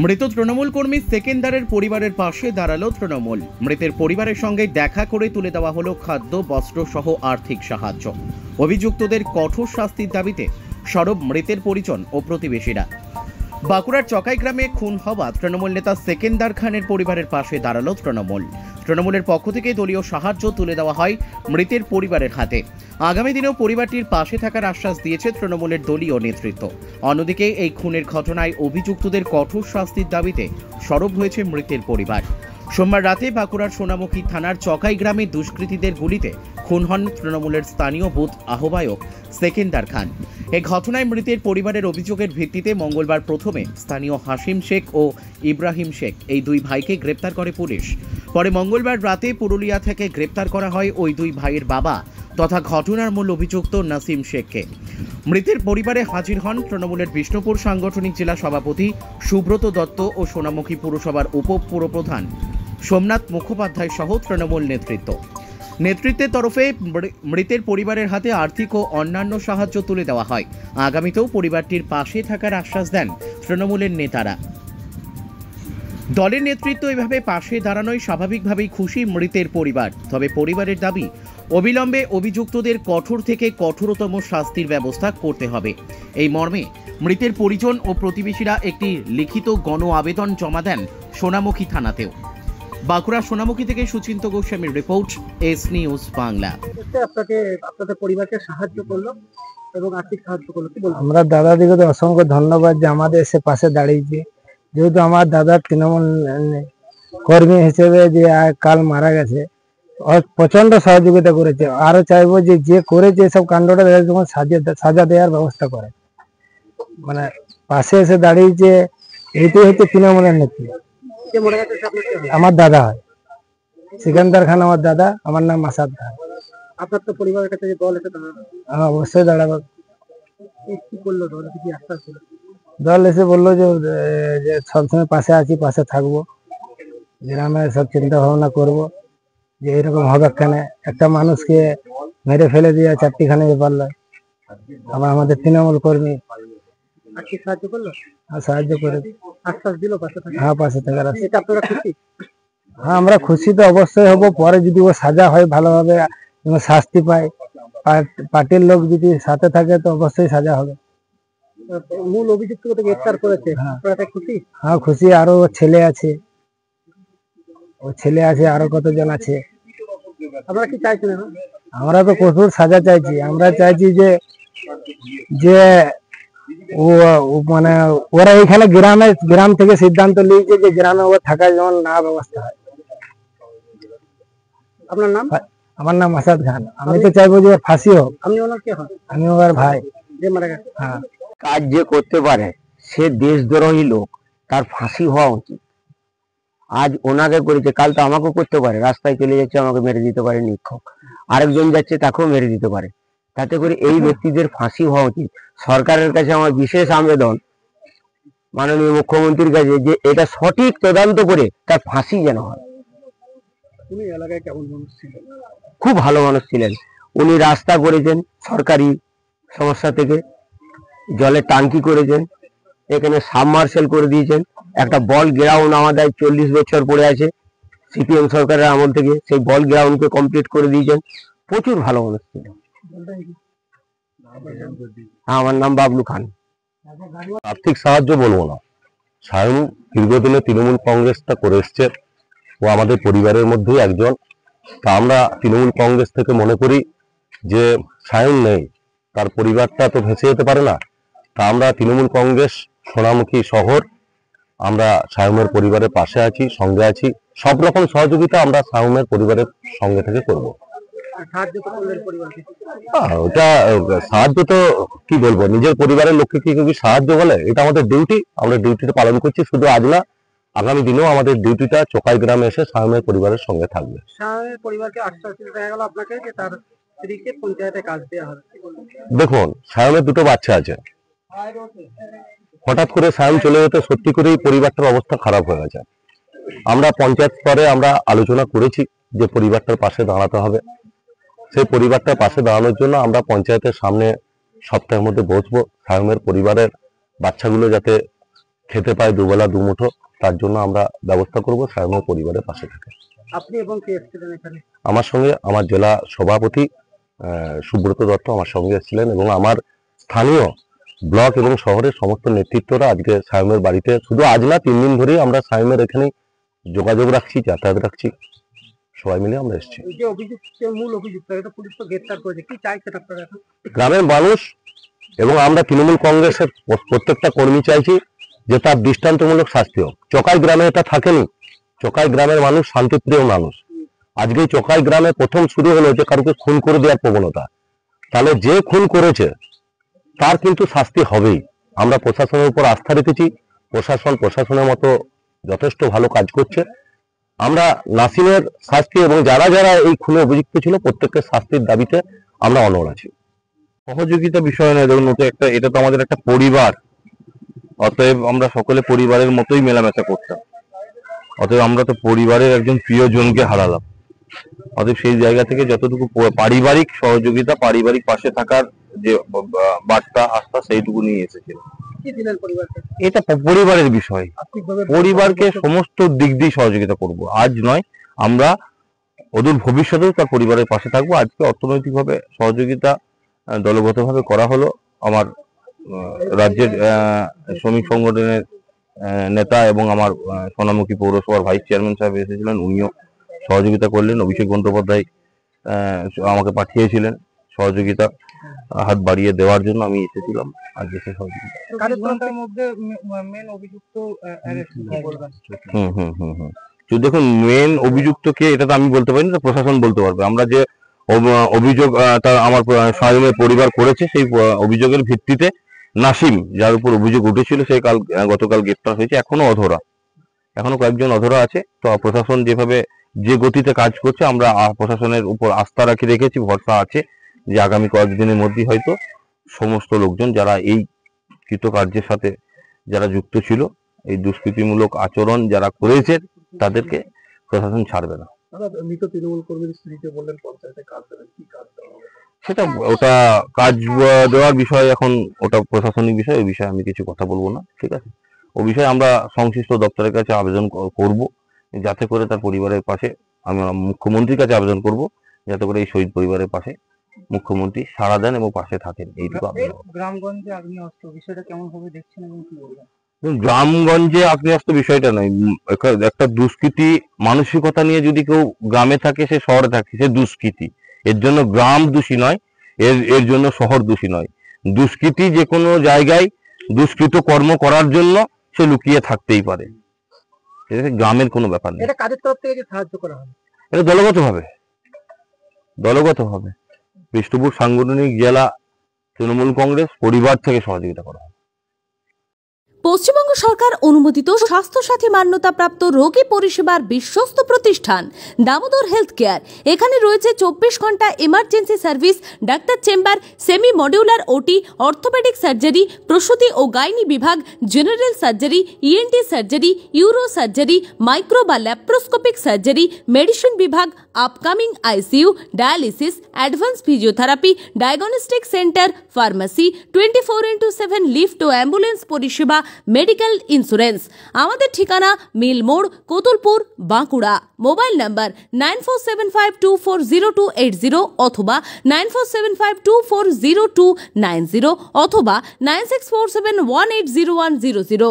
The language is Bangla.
মৃত তৃণমূল কর্মী সেকেন্দারের পরিবারের পাশে দাঁড়ালো তৃণমূল। মৃতের পরিবারের সঙ্গে দেখা করে তুলে দেওয়া হলো খাদ্য, বস্ত্র সহ আর্থিক সাহায্য। অভিযুক্তদের কঠোর শাস্তির দাবিতে সরব মৃতের পরিজন ও প্রতিবেশীরা। বাঁকুড়ার চকাই গ্রামে খুন হওয়া তৃণমূল নেতা সেকেন্দার খানের পরিবারের পাশে দাঁড়ালো তৃণমূল। তৃণমূলের পক্ষ থেকে দলীয় সাহায্য তুলে দেওয়া হয় মৃতের পরিবারের হাতে। আগামী দিনেও পরিবারটির পাশে থাকার আশ্বাস দিয়েছে তৃণমূলের দলীয় নেতৃত্ব। অন্যদিকে এই খুনের ঘটনায় অভিযুক্তদের কঠোর শাস্তির দাবিতে সরব হয়েছে মৃতের পরিবার। সোমবার রাতে বাঁকুড়ার সোনামুখী থানার চকাই গ্রামে দুষ্কৃতীদের গুলিতে খুন হন তৃণমূলের স্থানীয় বুথ আহ্বায়ক সেকেন্দার খান। এই ঘটনায় মৃতের পরিবারের অভিযোগের ভিত্তিতে মঙ্গলবার প্রথমে স্থানীয় হাসিম শেখ ও ইব্রাহিম শেখ এই দুই ভাইকে গ্রেপ্তার করে পুলিশ। পরে মঙ্গলবার রাতে পুরুলিয়া থেকে গ্রেপ্তার করা হয় ওই দুই ভাইয়ের বাবা তথা ঘটনার মূল অভিযুক্ত নাসিম শেখকে। মৃতের পরিবারে হাজির হন তৃণমূলের বিষ্ণুপুর সাংগঠনিক জেলা সভাপতি সুব্রত দত্ত ও সোনামুখী পুরসভার উপপুরপ্রধান সোমনাথ মুখোপাধ্যায় সহ তৃণমূল নেতৃত্বের তরফে মৃতের পরিবারের হাতে আর্থিক ও অন্যান্য সাহায্য তুলে দেওয়া হয়। আগামীতেও পরিবারটির পাশে থাকার আশ্বাস দেন তৃণমূলের নেতারা। দলের নেতৃত্ব এভাবে পাশে দাঁড়ানোয় স্বাভাবিকভাবেই খুশি মৃতের পরিবার। তবে পরিবারের দাবি, অবিলম্বে অভিযুক্তদের কঠোর থেকে কঠোরতম শাস্তির ব্যবস্থা করতে হবে। এই মর্মে মৃতের পরিজন ও প্রতিবেশীরা একটি লিখিত গণ আবেদন জমা দেন সোনামুখী থানাতেও। বাঁকুড়া সোনামুখী থেকে সুচিন্ত গোস্বামীর রিপোর্ট, এস নিউজ বাংলা। আপনাদের পরিবারকে সাহায্য করলো এবং আর্থিক সাহায্য করলো, কি বলবো? আমরা দাদাদিকে অসংখ্য ধন্যবাদ যে আমাদের এসে পাশে দাঁড়িয়েছে। যেহেতু আমার দাদা তৃণমূল কর্মী হিসেবে যে কাল মারা গেছে, প্রচন্ড সহযোগিতা করেছে। আরো চাইবো যে যে করেছে সব কাণ্ডটা যখন সাজা দেওয়ার ব্যবস্থা করে, মানে পাশে এসে দাঁড়িয়েছে, এইটাই হচ্ছে তৃণমূলের নেত্রী। আমার দাদা হয় সেকেন্দার খান, আমার দাদা। আমার নাম আসাদ খান। আপনার তো পরিবারের কাছে যে দল এসে দাঁড়ালো, অবশ্যই দাঁড়াবো। কি করলো দল? কি আশ্বাস ছিল? দল এসে বললো যে সবসময় পাশে আছি, পাশে থাকবো, গ্রামে সব চিন্তা ভাবনা করবো যে এরকম হবে কেন, একটা মানুষকে মেরে ফেলে দিয়ে চারটিখানে ব্যাপার নয়। আবার আমাদের তৃণমূল কর্মী আর্থিক সাহায্য করলো, সাহায্য করে আশ্বাস দিল পাশে থাকা। হ্যাঁ, পাশে থাকার। এটা আপনারা খুশি? হ্যাঁ, আমরা খুশি তো অবশ্যই হব। পরে যদি ও সাজা হয় ভালোভাবে, শাস্তি পায়, পার্টির লোক যদি সাথে থাকে তো অবশ্যই সাজা হবে। মূল অভিযুক্তকে গ্রেফতার করেছে, আপনারা খুশি? হ্যাঁ, খুশি। আরো ছেলে আছে, আরো কতজন আছে। আপনারা কি চাইছেন? আমরা তো কঠোর সাজা চাইছি। আমরা চাইছি যে ও মানে ওরা এইখানে গ্রাম থেকে সিদ্ধান্ত নিয়েছে যে গ্রামে ও থাকার যেমন না ব্যবস্থা হয়। আপনার নাম? আমার নাম আসাদ খান। আমি তো চাইবো যে ফাঁসি হোক। আপনি ওনার কে হন? আমি ওর ভাই যে মারা গেছে। হ্যাঁ, কাজ যে করতে পারে সে দেশদ্রোহী লোক, তার ফাঁসি হওয়া উচিত। আজ ওনাকে করেছে, কাল তো আমাকেও করতে পারে। রাস্তায় চলে যাচ্ছে, আমাকে মেরে দিতে পারে নিক্ষক। আরেকজন যাচ্ছে, তাকেও মেরে দিতে পারে। তাতে করে এই ব্যক্তিদের ফাঁসি হওয়া উচিত। সরকারের কাছে আমার বিশেষ আবেদন, মাননীয় মুখ্যমন্ত্রীর কাছে, যে এটা সঠিক তদন্ত করে তার ফাঁসি যেন হয়। উনি এলাকায় কেমন মানুষ ছিলেন? খুব ভালো মানুষ ছিলেন। উনি রাস্তা করেছেন, সরকারি সমস্যা থেকে জলের টাঙ্কি করেছেন, এখানে সাবমার্সেল করে দিয়েছেন। একটা বল গ্রাউন্ড আমাদের 40 বছর পড়ে আছে সিপিএম সরকারের আমল থেকে, সেই বল গ্রাউন্ডকে কমপ্লিট করে দিয়েছেন। প্রচুর ভালো মানুষ ছিলেন। আমার নাম বাবলু খান। আর্থিক সাহায্য বলবো না, সায়ন দীর্ঘদিনে তৃণমূল কংগ্রেসটা করে এসছে, ও আমাদের পরিবারের মধ্যেই একজন। তা আমরা তৃণমূল কংগ্রেস থেকে মনে করি যে সায়ন নেই, তার পরিবারটা তো ভেসে যেতে পারে না। তা আমরা তৃণমূল কংগ্রেস সোনামুখী শহর, আমরা সায়নের পরিবারের পাশে আছি, সঙ্গে আছি। সব রকম সহযোগিতা আমরা সায়নের পরিবারের সঙ্গে থেকে করবো। ওটা সাহায্য তো কি বলবো, নিজের পরিবারের লোককে কি কেউ সাহায্য বলে? এটা আমাদের ডিউটি, আমরা ডিউটিটা পালন করছি। শুধু আজ না, আগামী দিনেও আমাদের ডিউটিটা চকাই গ্রামে এসে সায়নের পরিবারের সঙ্গে থাকবে। সায়নের পরিবারকে আশ্বাস দেওয়া গেল আপনাকে যে তার স্ত্রীকে পঞ্চায়েতে কাজ দেওয়া হবে। দেখুন, সায়নের দুটো বাচ্চা আছে, হঠাৎ করে সায়ন চলে যেতে সত্যি করেই পরিবারটার অবস্থা খারাপ হয়ে গেছে। আমরা পঞ্চায়েত স্তরে আমরা আলোচনা করেছি যে পরিবারটার পাশে দাঁড়াতে হবে। সেই পরিবারটার পাশে দাঁড়ানোর জন্য আমরা পঞ্চায়েতের সামনে সপ্তাহের মধ্যে বসবো। সায়নের পরিবারের বাচ্চাগুলো যাতে খেতে পায় দুবেলা দুমুঠো, তার জন্য আমরা ব্যবস্থা করব সায়নের পরিবারের পাশে থেকে। আপনি এবং কে এসেছিলেন এখানে? আমার সঙ্গে আমার জেলা সভাপতি সুব্রত দত্ত আমার সঙ্গে এসেছিলেন এবং আমার স্থানীয় ব্লক এবং শহরের সমস্ত নেতৃত্বরা আজকে সায়নের বাড়িতে, শুধু আজ না 3 দিন ধরেই আমরা সায়নের এখানে যোগাযোগ রাখছি, যাতায়াত রাখছি, সবাই মিলে আমরা এসেছি। এই যে অভিযুক্ত, মূল অভিযুক্ত, এটা পুলিশ তো গ্রেফতার করেছে, কি চাইছেন আপনারা এখন? গ্রামের মানুষ এবং আমরা তৃণমূল কংগ্রেসের প্রত্যেকটা কর্মী চাইছি যে তার দৃষ্টান্তমূলক শাস্তি হোক। চকাই গ্রামে এটা থাকেনি, চকাই গ্রামের মানুষ শান্তিপ্রিয় মানুষ। আজকে চকাই গ্রামে প্রথম শুরু হলো যে কারোকে খুন করে দেওয়ার প্রবণতা, তাহলে যে খুন করেছে তার কিন্তু শাস্তি হবেই। আমরা প্রশাসনের উপর আস্থা রেখেছি, প্রশাসনের মতো যথেষ্ট ভালো কাজ করছে। আমরা নাসিমের শাস্তি এবং যারা যারা এই খুনে অভিযুক্ত ছিল প্রত্যেকের শাস্তির দাবিতে আমরা অনড় আছি। সহযোগিতা বিষয় নয়, দেখুন এটা তো আমাদের একটা পরিবার, অতএব আমরা সকলে পরিবারের মতোই মেলামেশা করতাম। অতএব আমরা তো পরিবারের একজন প্রিয়জনকে হারালাম। অতএব সেই জায়গা থেকে যতটুকু পারিবারিক সহযোগিতা, পারিবারিক পাশে থাকার যে বার্তা আস্থা, সেইটুকু নিয়ে এসেছিল। কি দিলেন পরিবারকে? এটা পরিবারের বিষয়, পরিবারকে সমস্ত দিক দিয়ে সহযোগিতা করব। আজ নয়, আমরা অদূর ভবিষ্যতেও তার পরিবারের পাশে থাকবো। আজকে অর্থনৈতিকভাবে সহযোগিতা দলগতভাবে করা হলো। আমার রাজ্যের শ্রমিক সংগঠনের নেতা এবং আমার সোনামুখী পৌরসভার ভাইস চেয়ারম্যান সাহেব এসেছিলেন, উনিও সহযোগিতা করলেন। অভিষেক বন্দ্যোপাধ্যায় আমাকে পাঠিয়েছিলেন সহযোগিতা হাত বাড়িয়ে দেওয়ার জন্য, আমি এসেছিলাম আজকে সে সহযোগিতা। দেখুন, মেন অভিযুক্তকে এটা তো আমি বলতে পারি না, প্রশাসন বলতে পারবে। আমরা যে অভিযোগ আমার সায়নের পরিবার করেছে, সেই অভিযোগের ভিত্তিতে নাসিম, যার উপর অভিযোগ উঠেছিল, সে গতকাল গ্রেপ্তার হয়েছে। এখনো কয়েকজন অধরা আছে। তো প্রশাসন যেভাবে যে গতিতে কাজ করছে, আমরা প্রশাসনের উপর আস্থা রেখেছি, ভরসা আছে যে আগামী কয়েকদিনের মধ্যেই হয়তো সমস্ত লোকজন যারা এই কৃতকার্যের সাথে যারা যুক্ত ছিল, এই দুষ্কৃতিমূলক আচরণ যারা করেছে, তাদেরকে প্রশাসন ছাড়বে না। মৃত তৃণমূল কর্মীর স্ত্রীকে বললেন পঞ্চায়েতে কাজ দেবেন, কি কাজ দেওয়া হবে? সেটা ওটা কাজ দেওয়ার বিষয়, এখন ওটা প্রশাসনিক বিষয়, ওই বিষয়ে আমি কিছু কথা বলবো না, ঠিক আছে? ও বিষয়ে আমরা সংশ্লিষ্ট দপ্তরের কাছে আবেদন করব, যাতে করে তার পরিবারের পাশে, আমি মুখ্যমন্ত্রীর কাছে আবেদন করব যাতে করে এই শহীদ পরিবারের পাশে মুখ্যমন্ত্রী সাড়া দেন এবং পাশে থাকেন। এইটুকু আবেদন। গ্রামগঞ্জে আগ্নেয়াস্ত্র বিষয়টা কেমন ভাবে দেখছেন এবং কি বলবেন? গ্রামগঞ্জে আগ্নেয়াস্ত্র বিষয়টা নয়, একটা দুষ্কৃতি মানসিকতা নিয়ে যদি কেউ গ্রামে থাকে, সে শহরে থাকে, সে দুষ্কৃতি। এর জন্য গ্রাম দোষী নয়, এর জন্য শহর দোষী নয়। দুষ্কৃতি যে কোনো জায়গায় দুষ্কৃত কর্ম করার জন্য সে লুকিয়ে থাকতেই পারে, গ্রামের কোনো ব্যাপার নেই। এটা কাদের তরফ থেকে সাহায্য করা হবে? এটা দলগতভাবে বিষ্ণুপুর সাংগঠনিক জেলা তৃণমূল কংগ্রেস পরিবার থেকে সহযোগিতা করা হয়। পশ্চিমবঙ্গ সরকার অনুমোদিত স্বাস্থ্যসাথী মান্যতাপ্রাপ্ত রোগী পরিষেবার বিশ্বস্ত প্রতিষ্ঠান দামোদর হেলথ কেয়ার। এখানে রয়েছে 24 ঘন্টা emergency service, doctor chamber, semi modular OT, orthopedic surgery, প্রসূতি ও গাইনি বিভাগ, general surgery, ENT surgery, uro surgery, micro বা ল্যাপ্রোস্কোপিক সার্জারি, মেডিসিন বিভাগ, upcoming ICU, dialysis, advance physiotherapy, diagnostic centre, pharmacy, 24x7 lift ও অ্যাম্বুলেন্স পরিষেবা, মেডিকেল ইন্স্যুরেন্স। আমাদের ঠিকানা মিল মোড়, কোতুলপুর, বাঁকুড়া। মোবাইল নাম্বার 9475240280 অথবা 9475240290 অথবা 9647180100।